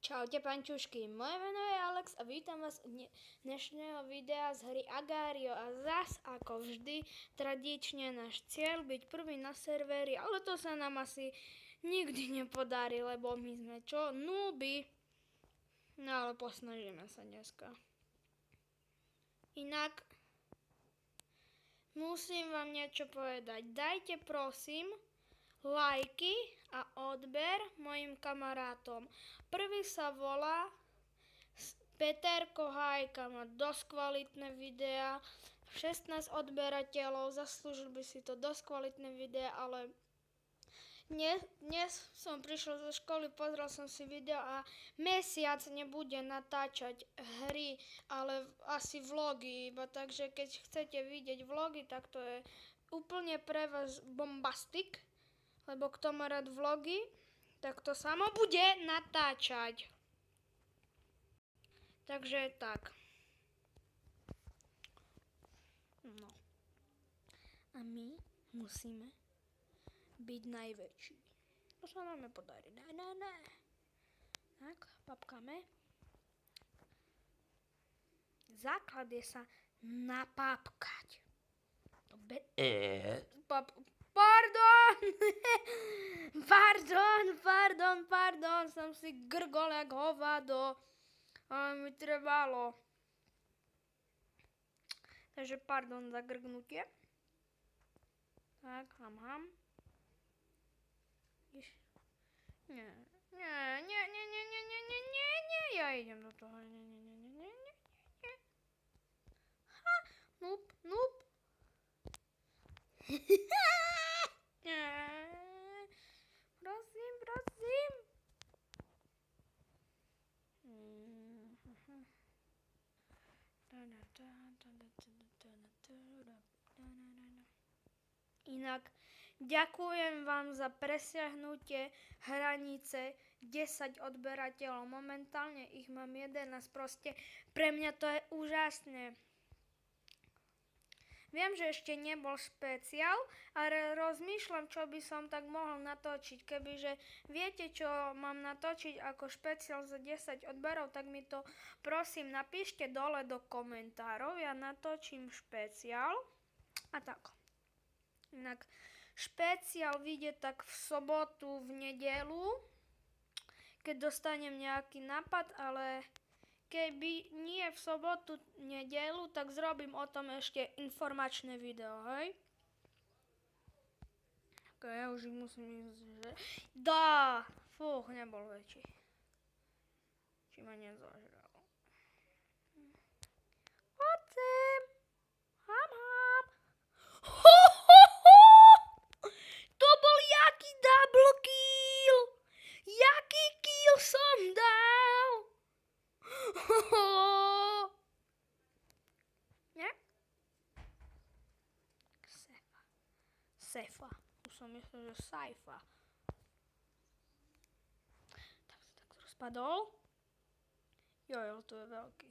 Čaute pančušky, moje meno je Alex a vítam vás u dnešného videa z hry Agario a zas ako vždy tradične náš cieľ byť prvý na serveri, ale to sa nám asi nikdy nepodarí, lebo my sme čo? Núby. No ale posnažíme sa dneska. Inak musím vám niečo povedať. Dajte prosím lajky a odber mojim kamarátom. Prvý sa volá Peterko Hajka, má dosť kvalitné videá, 16 odberateľov, zaslúžil by si to, dosť kvalitné videá, ale dnes som prišiel zo školy, pozrel som si video a mesiac nebude natáčať hry, ale asi vlogy iba, takže keď chcete vidieť vlogy, tak to je úplne pre vás bombastik. Lebo kto má rád vlogy, tak to samo bude natáčať. Takže tak. No. A my musíme byť najväčší. To sa nám nepodarí. Ne. Tak, papkáme. Základ je sa napapkať. Pardon, som si grgol jak hovado, ale mi trvalo. Takže pardon za grgnutie. Tak, ham. Nie, ja idem do toho, nie. Ha, noob. Prosím. Inak ďakujem vám za presiahnutie hranice 10 odberateľov. Momentálne ich mám 11, proste pre mňa to je úžasné. Viem, že ešte nebol špeciál, ale rozmýšľam, čo by som tak mohol natočiť. Kebyže viete, čo mám natočiť ako špeciál za 10 odberov, tak mi to prosím napíšte dole do komentárov. Ja natočím špeciál. A tak. Inak špeciál vyjde tak v sobotu, v nedeľu, keď dostanem nejaký nápad, ale keby nie v sobotu, nedeľu, tak zrobím o tom ešte informačné video, hej? Ok, ja už ich musím ísť, že... Fúch, nebol väčší. Či ma nezožral. Poďme! Ham! To bol jaký double kill! Jaký kill som dal! Nie? Sefa. Už som myslel, že sajfa. Tak sa tak rozpadol. Jojo, to je veľký.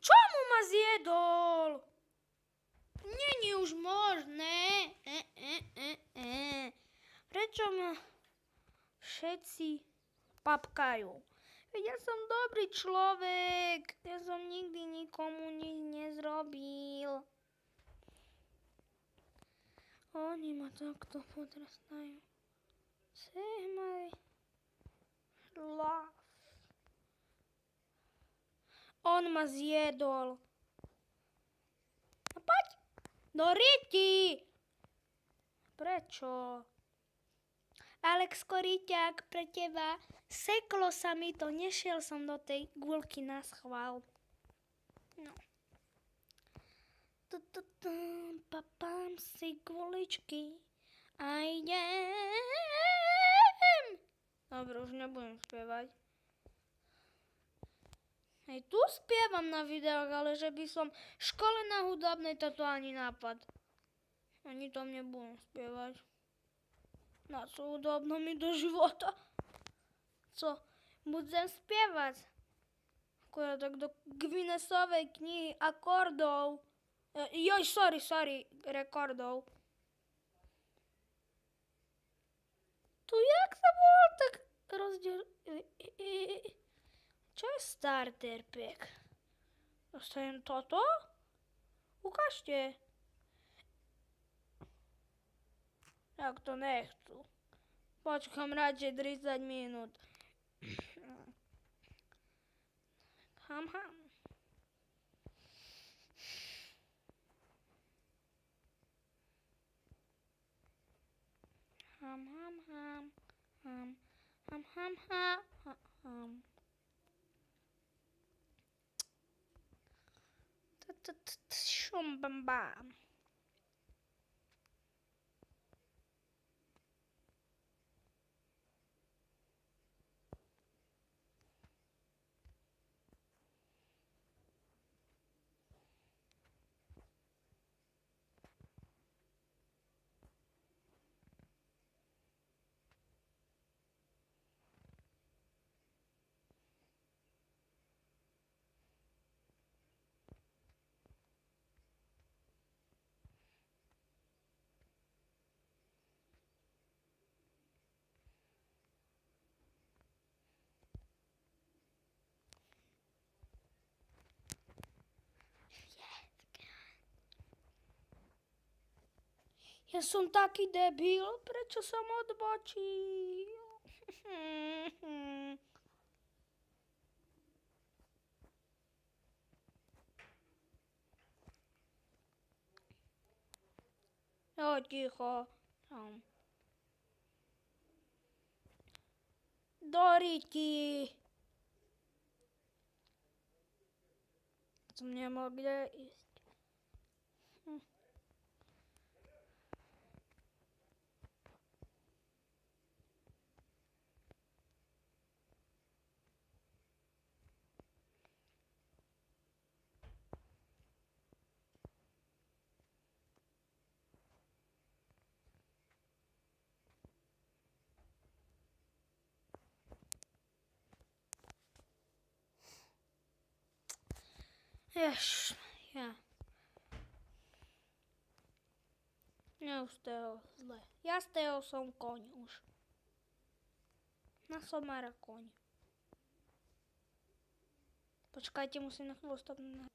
Čomu ma zjedol? Není už možné. Prečo ma všetci papkajú? Ja som dobrý človek. Ja som nikdy nikomu nič nezrobil. Oni ma takto potrestajú. Say my love. On ma zjedol. A poď do riti. Prečo? Alex Koríťák, pre teba. Seklo sa mi to, nešiel som do tej guľky na schvál. No. Papám si guličky a idem. Dobre, už nebudem spievať. Hej, tu spievam na videách, ale že by som v škole na hudobnej, toto ani nápad. Ani tam nebudem spievať. Na hudobnom mi do života. Co? Budem spievať. Akurát tak do Guinnessovej knihy akordov. Sorry, rekordov. Tu jak sa mohol tak rozdiel... je starter pack? Dostanem toto? Ukážte. Tak to nechcú. Počkám radšej 30 minút. Ham. Šum bam bam. Ja som taký debil, prečo som odbočil? Jo, ticho. Doriti. Som nemal kde ísť. Ja. Neustehol zle. Ja stehol som koň už. Na somára koň. Počkajte, musím na chvíľu stopnúť.